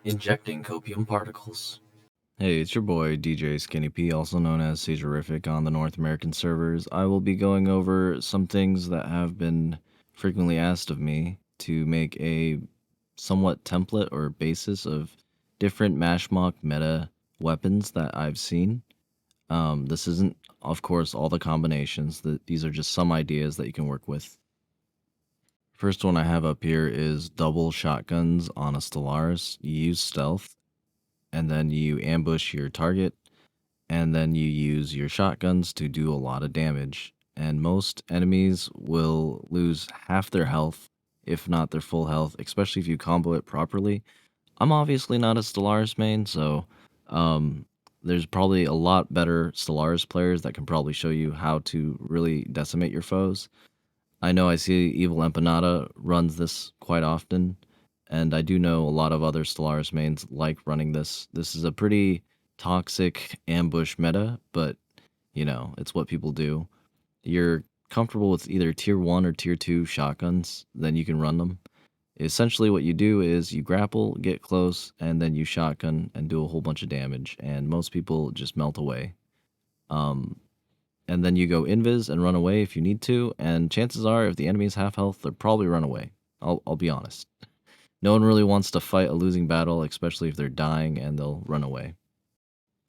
injecting copium particles. Hey, it's your boy DJ Skinny P, also known as Seizurific on the North American servers. I will be going over some things that have been frequently asked of me to make a somewhat template or basis of different Mashmak meta weapons that I've seen. This isn't, of course, all the combinations. These are just some ideas that you can work with. First one I have up here is double shotguns on a Stellaris. You use stealth, and then you ambush your target, and then you use your shotguns to do a lot of damage. And most enemies will lose half their health, if not their full health, especially if you combo it properly. I'm obviously not a Stellaris main, so um, there's probably a lot better Stellaris players that can probably show you how to really decimate your foes. I know I see Evil Empanada runs this quite often, and I do know a lot of other Stellaris mains like running this. This is a pretty toxic ambush meta, but it's what people do. You're comfortable with either tier 1 or tier 2 shotguns, then you can run them. Essentially what you do is you grapple, get close, and then you shotgun and do a whole bunch of damage, and most people just melt away. And then you go invis and run away if you need to, and chances are if the enemy's half health, they'll probably run away. I'll be honest. No one really wants to fight a losing battle, especially if they're dying and they'll run away.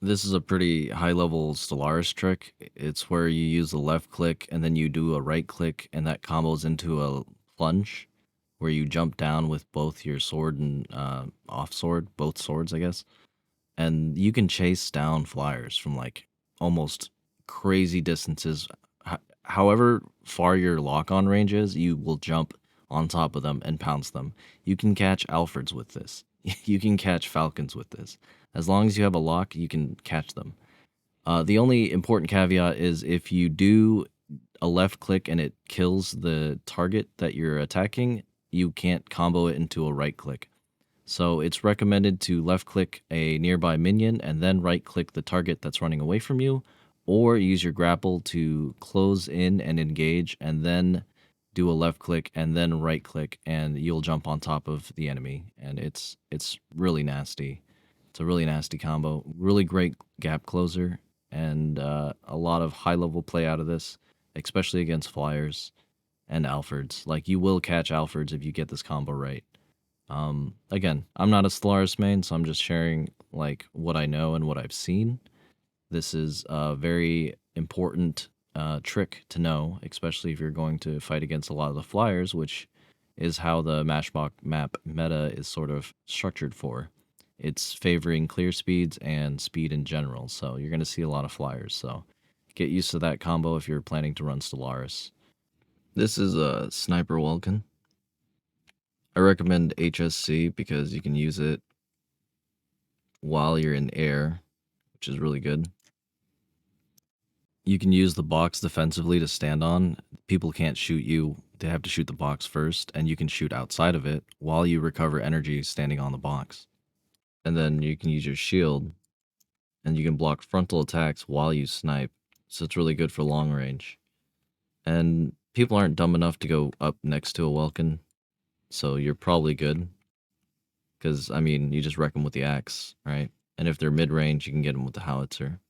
This is a pretty high level Stellaris trick. It's where you use the left click and then you do a right click, and that combos into a plunge where you jump down with both your sword and off sword, both swords, I guess. And you can chase down flyers from like almost crazy distances. However far your lock on range is, you will jump on top of them and pounce them. You can catch Alfreds with this. You can catch Falcons with this. As long as you have a lock, you can catch them. The only important caveat is if you do a left click and it kills the target that you're attacking, you can't combo it into a right click. So it's recommended to left click a nearby minion and then right click the target that's running away from you, or use your grapple to close in and engage and then do a left click and then right click, and you'll jump on top of the enemy, and it's really nasty. It's a really nasty combo. Really great gap closer, and a lot of high level play out of this, especially against flyers and Alfreds. Like, you will catch Alfreds if you get this combo right. Again, I'm not a Stellaris main, so I'm just sharing like what I know and what I've seen. This is a very important trick to know, especially if you're going to fight against a lot of the flyers, which is how the Mashmak map meta is sort of structured for. It's favoring clear speeds and speed in general, so you're going to see a lot of flyers. So get used to that combo if you're planning to run Stellaris. This is a Sniper Welkin. I recommend HSC because you can use it while you're in air, which is really good. You can use the box defensively to stand on. People can't shoot you. They have to shoot the box first, and you can shoot outside of it while you recover energy standing on the box. And then you can use your shield, and you can block frontal attacks while you snipe. So it's really good for long range. And people aren't dumb enough to go up next to a Welkin, so you're probably good. Because, I mean, you just wreck them with the axe, right? And if they're mid-range, you can get them with the howitzer.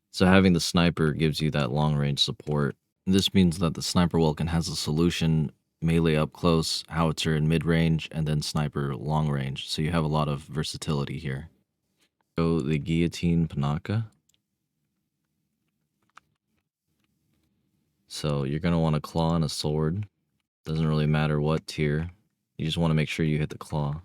So having the sniper gives you that long-range support. This means that the sniper Welkin has a solution: melee up close, howitzer in mid-range, and then sniper long-range. So you have a lot of versatility here. So the guillotine Panaka. So you're going to want a claw and a sword. Doesn't really matter what tier. You just want to make sure you hit the claw.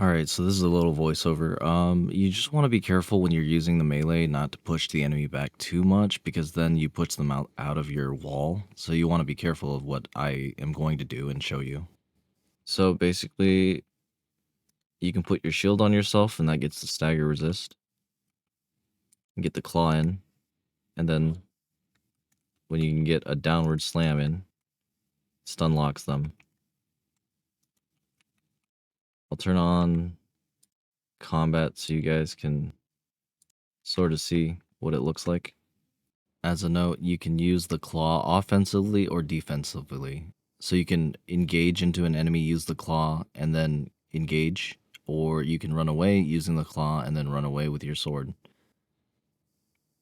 Alright, so this is a little voiceover. You just want to be careful when you're using the melee not to push the enemy back too much, because then you push them out of your wall. So you want to be careful of what I am going to do and show you. So basically, you can put your shield on yourself, and that gets the stagger resist. And get the claw in, and then when you can get a downward slam in, stun locks them. I'll turn on combat so you guys can sort of see what it looks like. As a note, you can use the claw offensively or defensively. So you can engage into an enemy, use the claw, and then engage, or you can run away using the claw and then run away with your sword.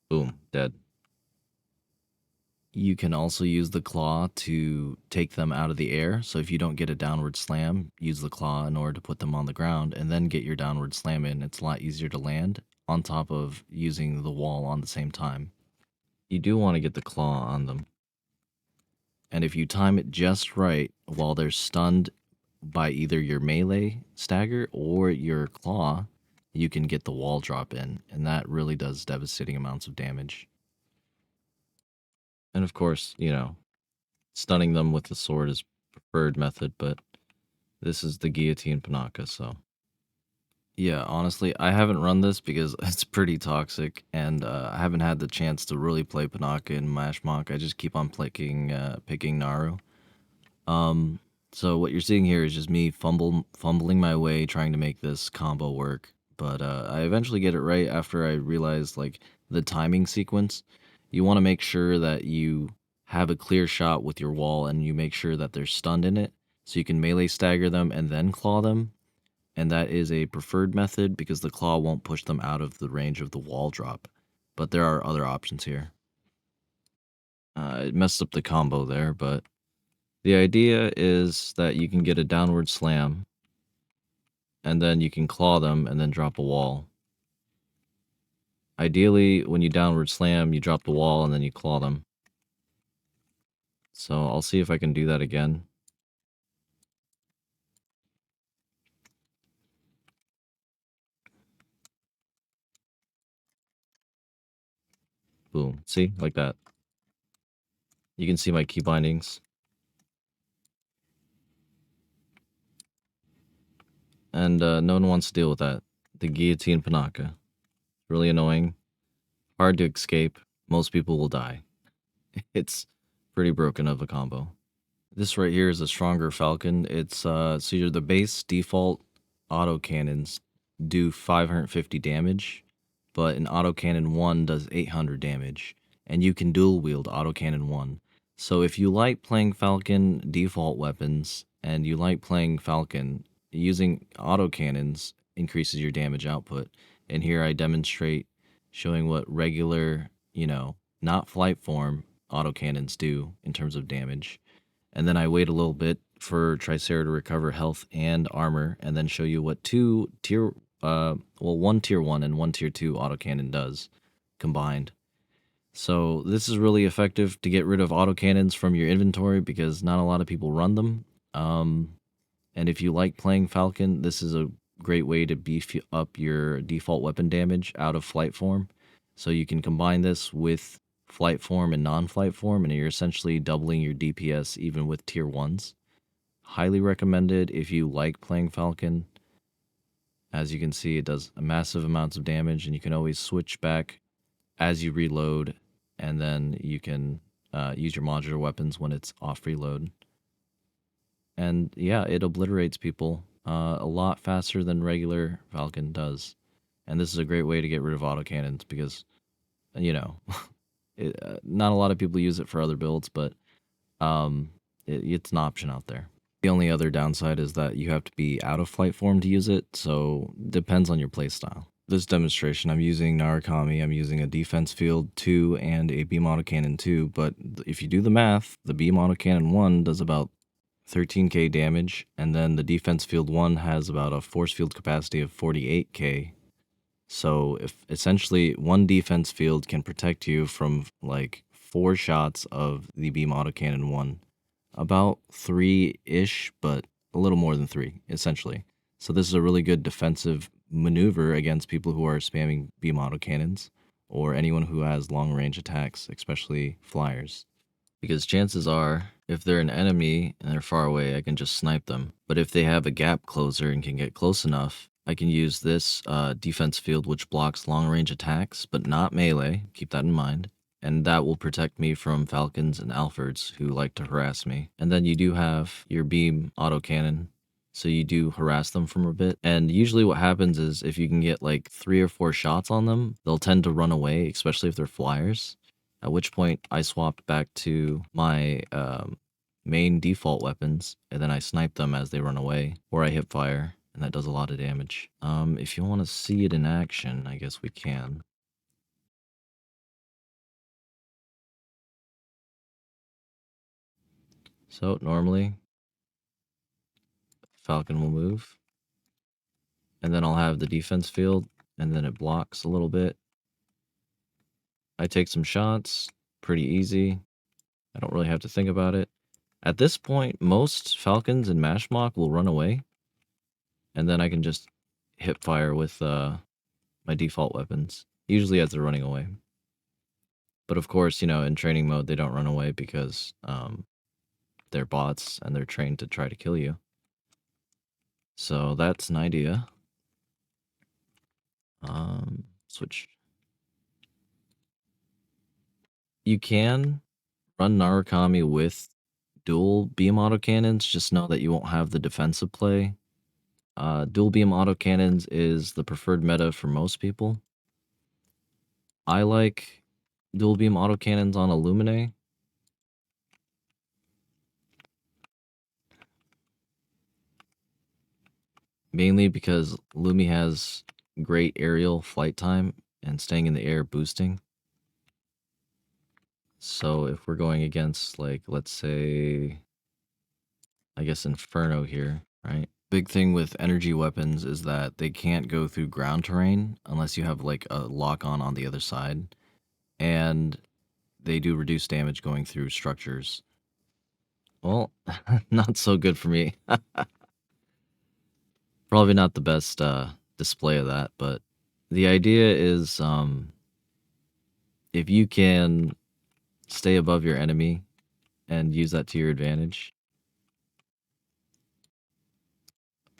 Boom, dead. You can also use the claw to take them out of the air. So if you don't get a downward slam, use the claw in order to put them on the ground and then get your downward slam in. It's a lot easier to land on top of using the wall on the same time. You do want to get the claw on them. And if you time it just right while they're stunned by either your melee stagger or your claw, you can get the wall drop in. And that really does devastating amounts of damage. And of course, stunning them with the sword is preferred method, but this is the guillotine panaka, so. Yeah, honestly, I haven't run this because it's pretty toxic, and I haven't had the chance to really play panaka in Mashmak. I just keep on picking Naru. Um, so what you're seeing here is just me fumbling my way trying to make this combo work. But I eventually get it right after I realize like the timing sequence. You want to make sure that you have a clear shot with your wall and you make sure that they're stunned in it so you can melee stagger them and then claw them. And that is a preferred method because the claw won't push them out of the range of the wall drop. But there are other options here. It messed up the combo there, but the idea is that you can get a downward slam, and then you can claw them and then drop a wall. Ideally, when you downward slam, you drop the wall and then you claw them. So I'll see if I can do that again. Boom. See? Like that. You can see my key bindings. And no one wants to deal with that. The guillotine panaka. Really annoying. Hard to escape. Most people will die. It's pretty broken of a combo. This right here is a stronger Falcon. It's so the base default autocannons do 550 damage, but an autocannon 1 does 800 damage, and you can dual wield autocannon 1. So if you like playing Falcon default weapons and you like playing Falcon, using autocannons increases your damage output. And here I demonstrate showing what regular, not flight form autocannons do in terms of damage. And then I wait a little bit for Tricera to recover health and armor, and then show you what one tier 1 and one tier 2 autocannon does combined. So this is really effective to get rid of autocannons from your inventory because not a lot of people run them. And if you like playing Falcon, this is a great way to beef up your default weapon damage out of flight form. So you can combine this with flight form and non-flight form, and you're essentially doubling your DPS even with tier 1s. Highly recommended if you like playing Falcon. As you can see, it does massive amounts of damage, and you can always switch back as you reload, and then you can use your modular weapons when it's off reload. And yeah, it obliterates people a lot faster than regular Falcon does. And this is a great way to get rid of autocannons because, not a lot of people use it for other builds, but it's an option out there. The only other downside is that you have to be out of flight form to use it, so depends on your playstyle. This demonstration, I'm using Narukami, I'm using a defense field 2 and a beam autocannon 2, but if you do the math, the beam autocannon 1 does about 13k damage, and then the defense field 1 has about a force field capacity of 48k. So if essentially one defense field can protect you from like 4 shots of the beam autocannon 1. About 3-ish, but a little more than 3, essentially. So this is a really good defensive maneuver against people who are spamming beam autocannons, or anyone who has long-range attacks, especially flyers. Because chances are, if they're an enemy and they're far away, I can just snipe them. But if they have a gap closer and can get close enough, I can use this defense field which blocks long-range attacks, but not melee, keep that in mind. And that will protect me from Falcons and Alfords who like to harass me. And then you do have your beam autocannon, so you do harass them from a bit. And usually what happens is if you can get like 3 or 4 shots on them, they'll tend to run away, especially if they're flyers. At which point I swapped back to my main default weapons, and then I snipe them as they run away, or I hip fire, and that does a lot of damage. If you want to see it in action, I guess we can. So normally, Falcon will move, and then I'll have the defense field, and then it blocks a little bit. I take some shots, pretty easy. I don't really have to think about it. At this point, most Falcons in Mashmak will run away, and then I can just hip fire with my default weapons, usually as they're running away. But of course, you know, in training mode, they don't run away because they're bots and they're trained to try to kill you. So that's an idea. Switch. You can run Narukami with dual beam autocannons, just know that you won't have the defensive play. Dual beam autocannons is the preferred meta for most people. I like dual beam autocannons on Illumine. Mainly because Lumi has great aerial flight time and staying in the air boosting. So if we're going against, like, let's say, I guess Inferno here, right? Big thing with energy weapons is that they can't go through ground terrain unless you have like a lock on the other side. And they do reduce damage going through structures. Well, not so good for me. Probably not the best display of that, but the idea is if you can stay above your enemy and use that to your advantage,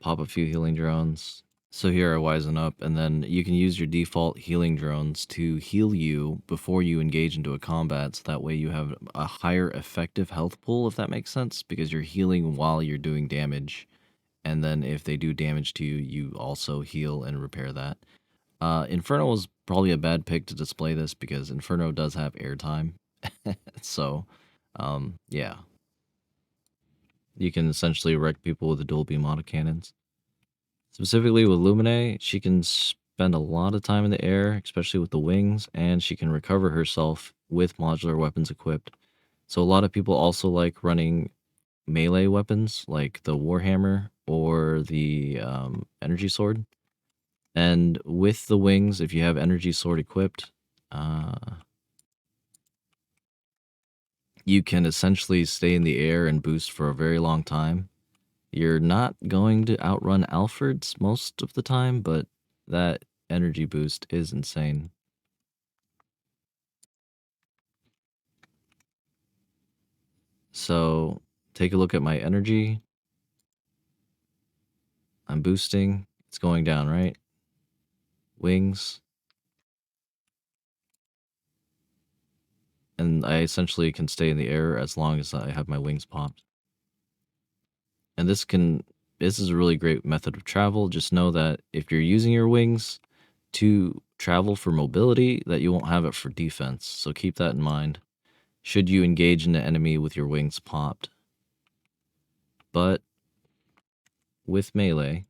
pop a few healing drones. So here I wisen up, and then you can use your default healing drones to heal you before you engage into a combat, so that way you have a higher effective health pool, if that makes sense, because you're healing while you're doing damage, and then if they do damage to you, you also heal and repair that. Inferno was probably a bad pick to display this, because Inferno does have airtime, so, yeah. You can essentially wreck people with the dual beam autocannons. Specifically with Lumine, she can spend a lot of time in the air, especially with the wings, and she can recover herself with modular weapons equipped. So a lot of people also like running melee weapons like the warhammer or the energy sword. And with the wings, if you have energy sword equipped, you can essentially stay in the air and boost for a very long time. You're not going to outrun Alfred's most of the time, but that energy boost is insane. So take a look at my energy. I'm boosting. It's going down, right? Wings. And I essentially can stay in the air as long as I have my wings popped. And this is a really great method of travel. Just know that if you're using your wings to travel for mobility, that you won't have it for defense. So keep that in mind should you engage an enemy with your wings popped. But with melee,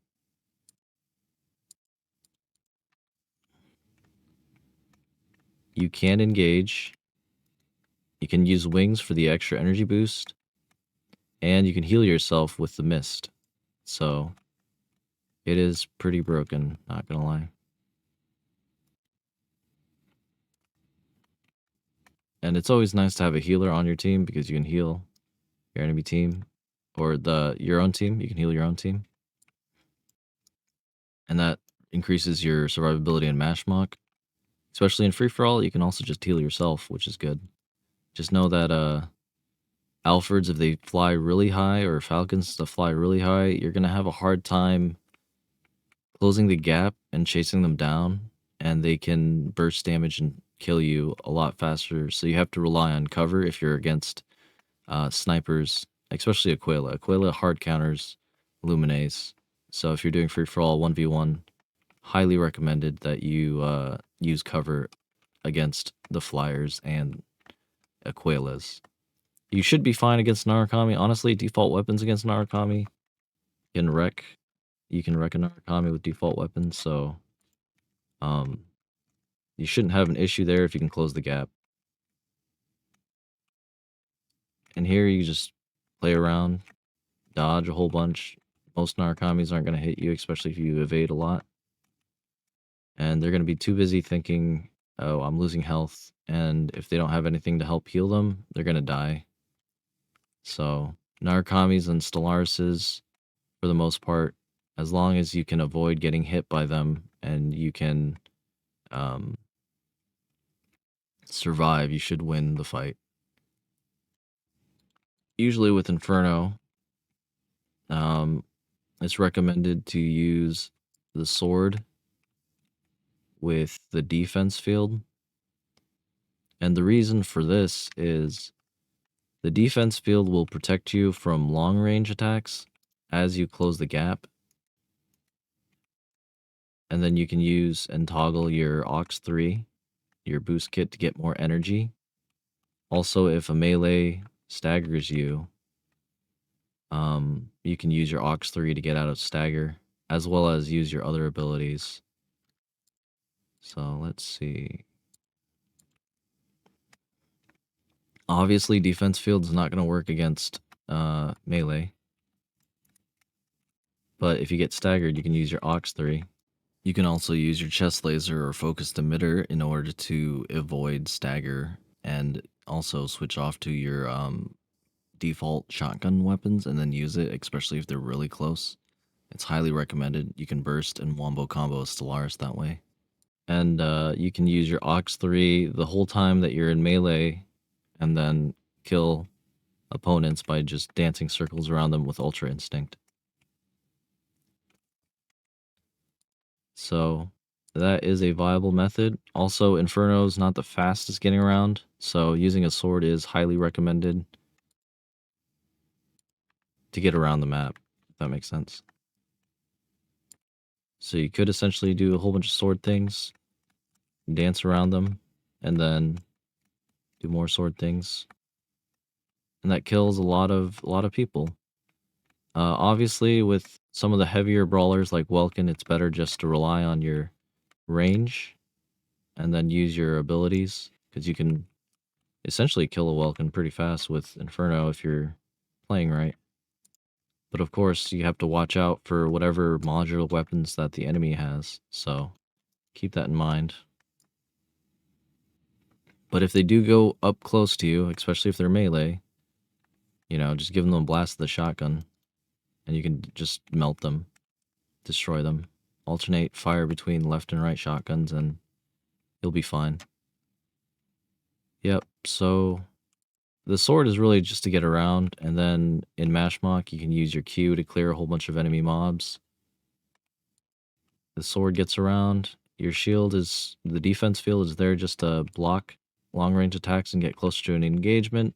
you can engage. You can use wings for the extra energy boost, and you can heal yourself with the mist. So it is pretty broken, not gonna lie. And it's always nice to have a healer on your team because you can heal your enemy team or your own team. You can heal your own team. And that increases your survivability in Mashmak. Especially in free-for-all, you can also just heal yourself, which is good. Just know that Alfreds, if they fly really high, or Falcons that fly really high, you're going to have a hard time closing the gap and chasing them down, and they can burst damage and kill you a lot faster. So you have to rely on cover if you're against snipers, especially Aquila. Aquila hard counters Lumines. So if you're doing free-for-all 1v1, highly recommended that you use cover against the flyers and Aquilas. You should be fine against Narukami. Honestly, default weapons against Narukami can wreck. You can wreck a Narukami with default weapons, so you shouldn't have an issue there if you can close the gap. And here you just play around, dodge a whole bunch. Most Narakamis aren't going to hit you, especially if you evade a lot. And they're going to be too busy thinking, oh, I'm losing health. And if they don't have anything to help heal them, they're going to die. So Narakamis and Stellaruses, for the most part, as long as you can avoid getting hit by them and you can survive, you should win the fight. Usually with Inferno, it's recommended to use the sword with the defense field. And the reason for this is the defense field will protect you from long range attacks as you close the gap. And then you can use and toggle your Aux 3, your boost kit, to get more energy. Also, if a melee staggers you, you can use your Aux 3 to get out of stagger, as well as use your other abilities. So let's see. Obviously, defense field is not going to work against melee. But if you get staggered, you can use your Aux 3. You can also use your chest laser or focused emitter in order to avoid stagger, and also switch off to your default shotgun weapons and then use it, especially if they're really close. It's highly recommended. You can burst and wombo combo a Stellaris that way. And you can use your Aux 3 the whole time that you're in melee, and then kill opponents by just dancing circles around them with Ultra Instinct. So that is a viable method. Also, Inferno is not the fastest getting around, so using a sword is highly recommended to get around the map, if that makes sense. So you could essentially do a whole bunch of sword things, dance around them, and then do more sword things. And that kills a lot of people. Obviously, with some of the heavier brawlers like Welkin, it's better just to rely on your range and then use your abilities, because you can essentially kill a Welkin pretty fast with Inferno if you're playing right. But of course, you have to watch out for whatever modular weapons that the enemy has, so keep that in mind. But if they do go up close to you, especially if they're melee, just give them a blast of the shotgun, and you can just melt them, destroy them. Alternate fire between left and right shotguns, and you'll be fine. Yep, so the sword is really just to get around, and then in Mashmak, you can use your Q to clear a whole bunch of enemy mobs. The sword gets around. Your shield is, the defense field is there just to block long-range attacks and get closer to an engagement.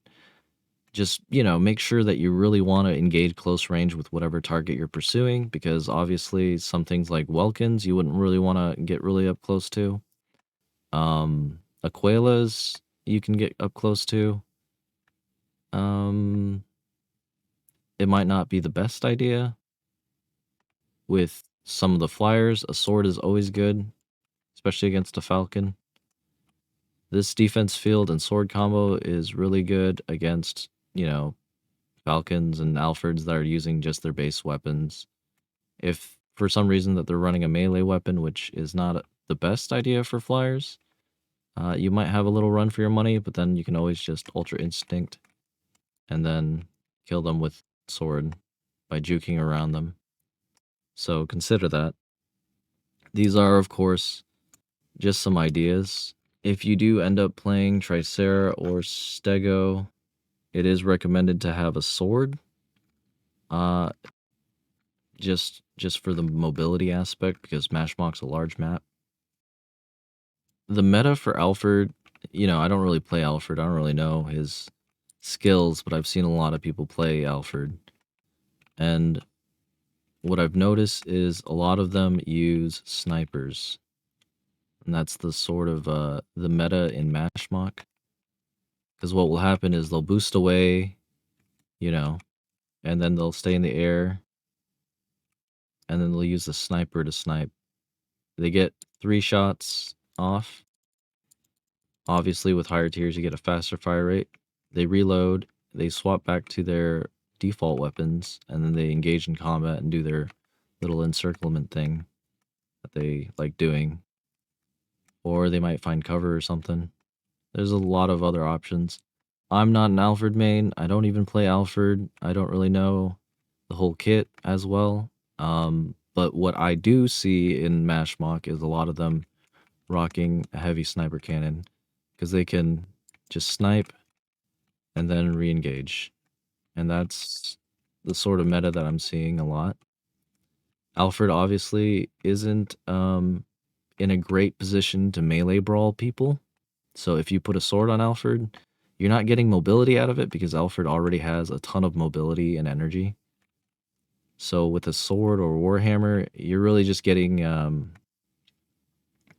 Just, make sure that you really want to engage close range with whatever target you're pursuing, because obviously some things like Welkins you wouldn't really want to get really up close to. Aquelas you can get up close to. It might not be the best idea. With some of the flyers, a sword is always good, especially against a falcon. This defense field and sword combo is really good against, falcons and alfords that are using just their base weapons. If for some reason that they're running a melee weapon, which is not the best idea for flyers, you might have a little run for your money, but then you can always just Ultra Instinct and then kill them with sword by juking around them. So consider that. These are, of course, just some ideas. If you do end up playing Tricera or Stego, it is recommended to have a sword. Just for the mobility aspect, because Mashmak's a large map. The meta for Alfred, I don't really play Alfred. I don't really know his skills, but I've seen a lot of people play Alfred. And what I've noticed is a lot of them use snipers. And that's the sort of the meta in Mashmak. Because what will happen is they'll boost away, you know, and then they'll stay in the air, and then they'll use the sniper to snipe. They get 3 shots off. Obviously, with higher tiers, you get a faster fire rate. They reload, they swap back to their default weapons, and then they engage in combat and do their little encirclement thing that they like doing. Or they might find cover or something. There's a lot of other options. I'm not an Alfred main. I don't even play Alfred. I don't really know the whole kit as well. But what I do see in Mashmak is a lot of them rocking a heavy sniper cannon because they can just snipe and then re-engage. And that's the sort of meta that I'm seeing a lot. Alfred obviously isn't in a great position to melee brawl people. So if you put a sword on Alfred, you're not getting mobility out of it because Alfred already has a ton of mobility and energy. So with a sword or warhammer, you're really just getting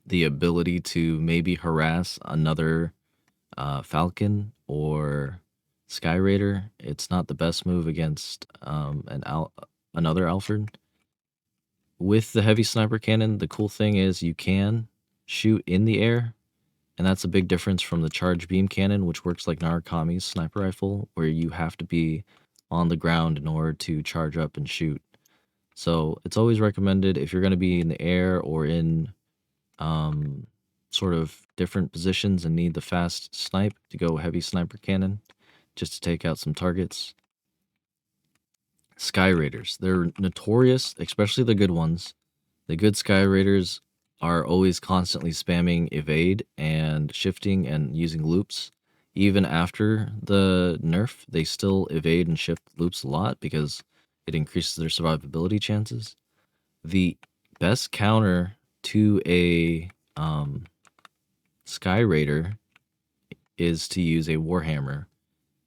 the ability to maybe harass another falcon or sky raider. It's not the best move against another Alfred. With the heavy sniper cannon, the cool thing is you can shoot in the air, and that's a big difference from the charge beam cannon, which works like Narukami's sniper rifle, where you have to be on the ground in order to charge up and shoot. So it's always recommended if you're going to be in the air or in sort of different positions and need the fast snipe to go heavy sniper cannon just to take out some targets. Sky Raiders, they're notorious, especially the good ones. The good Sky Raiders are always constantly spamming evade and shifting and using loops. Even after the nerf, they still evade and shift loops a lot because it increases their survivability chances. The best counter to a Sky Raider is to use a Warhammer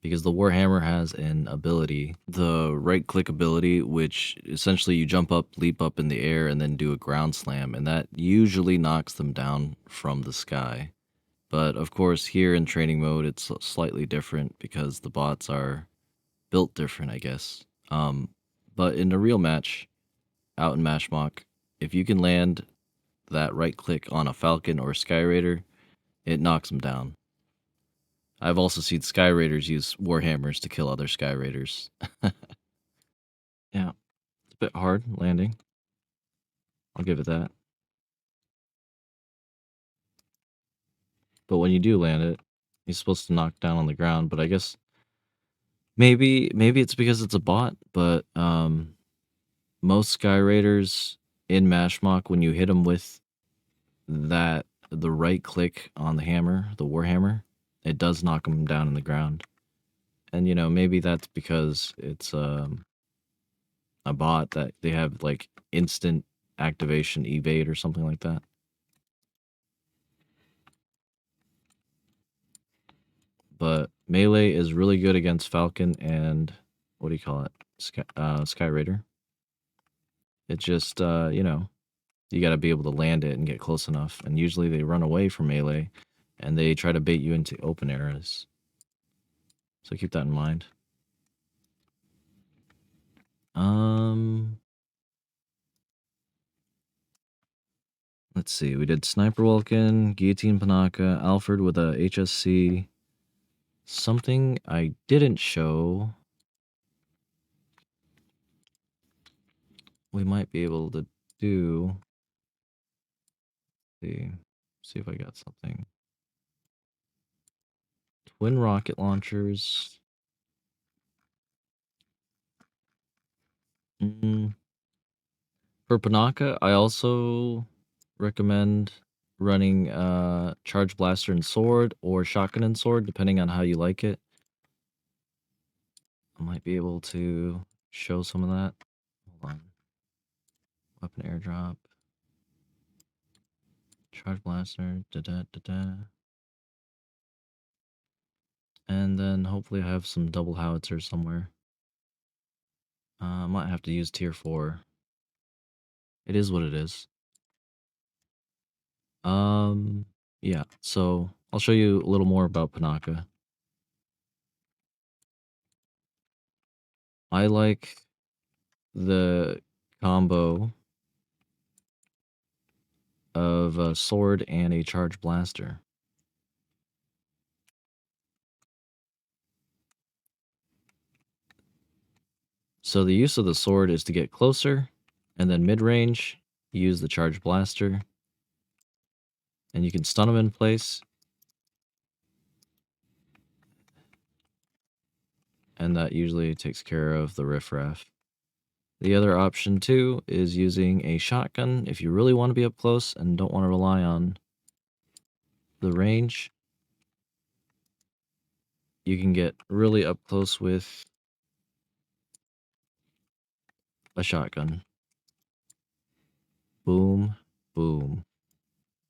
because the Warhammer has an ability, the right click ability, which essentially you jump up, leap up in the air, and then do a ground slam, and that usually knocks them down from the sky. But of course, here in training mode, it's slightly different because the bots are built different, I guess. But in a real match, out in Mashmak, if you can land that right click on a Falcon or a Sky Raider, it knocks them down. I've also seen Sky Raiders use Warhammers to kill other Sky Raiders. Yeah, it's a bit hard landing. I'll give it that. But when you do land it, he's supposed to knock down on the ground. But I guess maybe it's because it's a bot. But most Sky Raiders in Mashmock, when you hit them with the right click on the hammer, the Warhammer, it does knock them down in the ground. And maybe that's because it's a bot that they have like instant activation evade or something like that. But melee is really good against Falcon and what do you call it? Sky Raider. It's just you got to be able to land it and get close enough. And usually they run away from melee and they try to bait you into open areas. So keep that in mind. Let's see. We did Sniper Vulcan, Guillotine Panaka, Alfred with a HSC. Something I didn't show. We might be able to do. See if I got something. Twin rocket launchers. For Panaka, I also recommend running Charge Blaster and Sword or Shotgun and Sword, depending on how you like it. I might be able to show some of that. Hold on. Weapon airdrop. Charge Blaster. And then hopefully I have some double howitzers somewhere. I might have to use tier 4. It is what it is. Yeah, so I'll show you a little more about Panaka. I like the combo of a sword and a charge blaster. So the use of the sword is to get closer, and then mid-range, use the charge blaster, and you can stun them in place, and that usually takes care of the riffraff. The other option too is using a shotgun if you really want to be up close and don't want to rely on the range. You can get really up close with a shotgun. Boom, boom.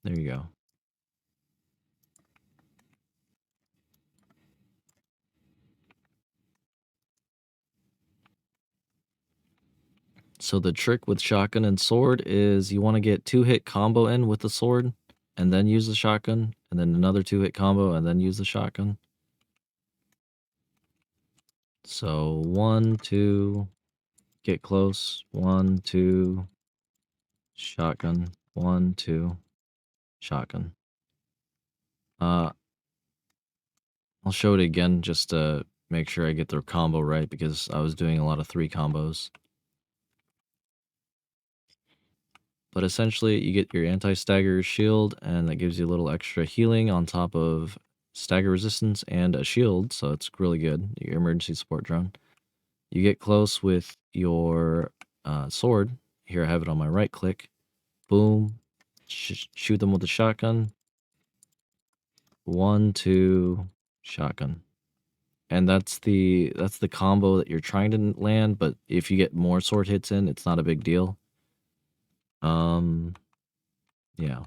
There you go. So the trick with shotgun and sword is you want to get 2-hit combo in with the sword and then use the shotgun, and then another 2-hit combo and then use the shotgun. So 1, 2, get close. 1, 2, shotgun. 1, 2, shotgun. I'll show it again just to make sure I get the combo right because I was doing a lot of 3 combos. But essentially, you get your anti-stagger shield, and that gives you a little extra healing on top of stagger resistance and a shield, so it's really good. Your emergency support drone. You get close with your sword. Here I have it on my right click. Boom. Shoot them with the shotgun. 1, 2, shotgun. And that's the combo that you're trying to land, but if you get more sword hits in, it's not a big deal. Yeah.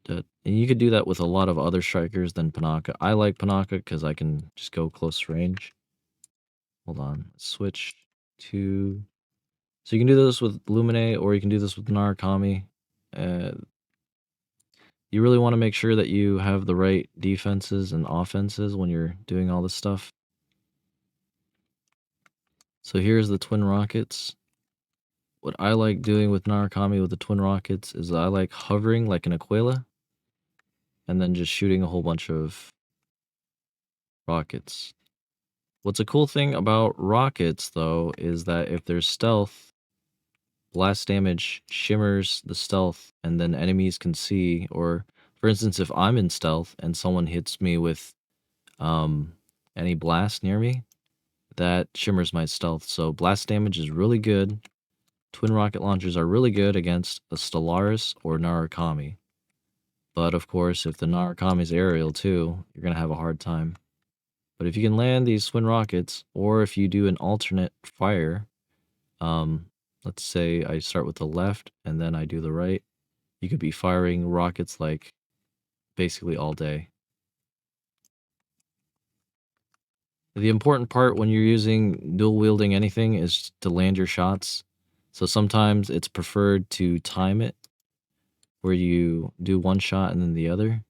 And you could do that with a lot of other strikers than Panaka. I like Panaka because I can just go close range. Hold on. Switch to... So you can do this with Lumine, or you can do this with Narukami. You really want to make sure that you have the right defenses and offenses when you're doing all this stuff. So here's the twin rockets. What I like doing with Narukami with the twin rockets is I like hovering like an Aquila, and then just shooting a whole bunch of rockets. What's a cool thing about rockets, though, is that if there's stealth, blast damage shimmers the stealth, and then enemies can see, or for instance, if I'm in stealth and someone hits me with any blast near me, that shimmers my stealth. So blast damage is really good. Twin rocket launchers are really good against a Stellaris or Narukami. But of course, if the Narukami's aerial too, you're going to have a hard time. But if you can land these twin rockets, or if you do an alternate fire, let's say I start with the left and then I do the right, you could be firing rockets like basically all day. The important part when you're using dual wielding anything is to land your shots. So sometimes it's preferred to time it, where you do one shot and then the other,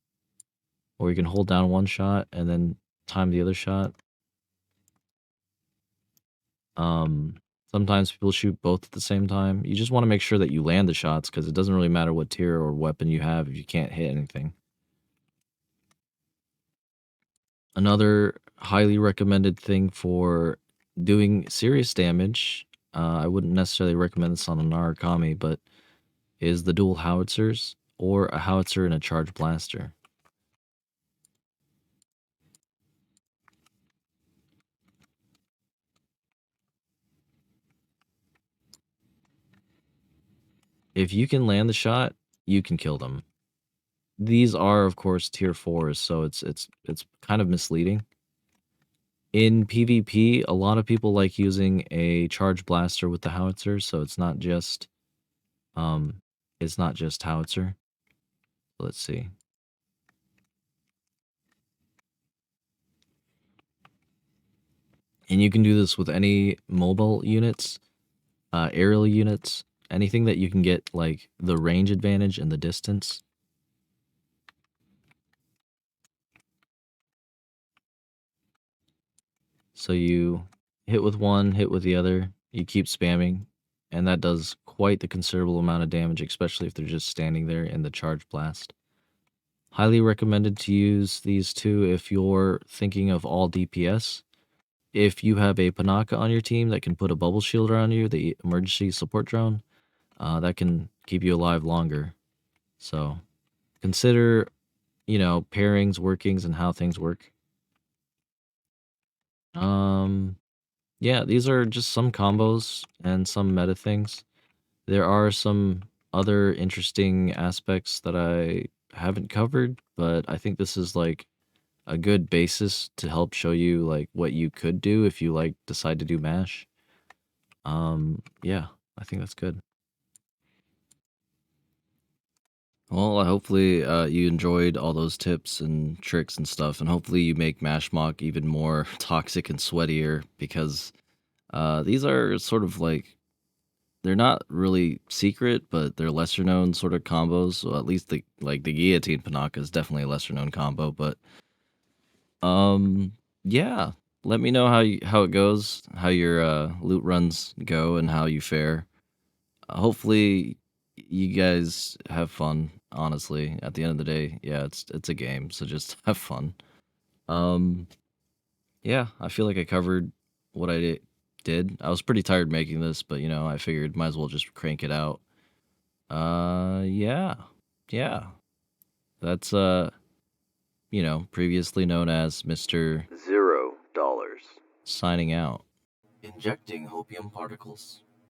or you can hold down one shot and then time the other shot. Sometimes people shoot both at the same time. You just want to make sure that you land the shots because it doesn't really matter what tier or weapon you have if you can't hit anything. Another highly recommended thing for doing serious damage, I wouldn't necessarily recommend this on a Narukami, but is the dual howitzers or a howitzer and a charge blaster. If you can land the shot, you can kill them. These are, of course, tier 4s, so it's kind of misleading. In PvP, a lot of people like using a charge blaster with the howitzer, so it's not just howitzer. Let's see. And you can do this with any mobile units, aerial units, anything that you can get like the range advantage and the distance. So you hit with one, hit with the other. You keep spamming, and that does quite the considerable amount of damage, especially if they're just standing there in the charge blast. Highly recommended to use these two if you're thinking of all DPS. If you have a Panaka on your team that can put a bubble shield around you, the emergency support drone, that can keep you alive longer. So consider, pairings, workings, and how things work. Yeah, these are just some combos and some meta things. There are some other interesting aspects that I haven't covered, but I think this is like a good basis to help show you like what you could do if you like decide to do mash. Yeah, I think that's good. Well, hopefully you enjoyed all those tips and tricks and stuff, and hopefully you make Mashmak even more toxic and sweatier because these are sort of like they're not really secret, but they're lesser known sort of combos. So at least the guillotine Panaka is definitely a lesser known combo. But yeah, let me know how it goes, how your loot runs go, and how you fare. Hopefully, you guys have fun. Honestly, at the end of the day, yeah, it's a game, so just have fun. Um, yeah, I feel like I covered what I did. I was pretty tired making this, but I figured might as well just crank it out. Yeah. Yeah. That's previously known as Mr. $0 signing out. Injecting hopium particles.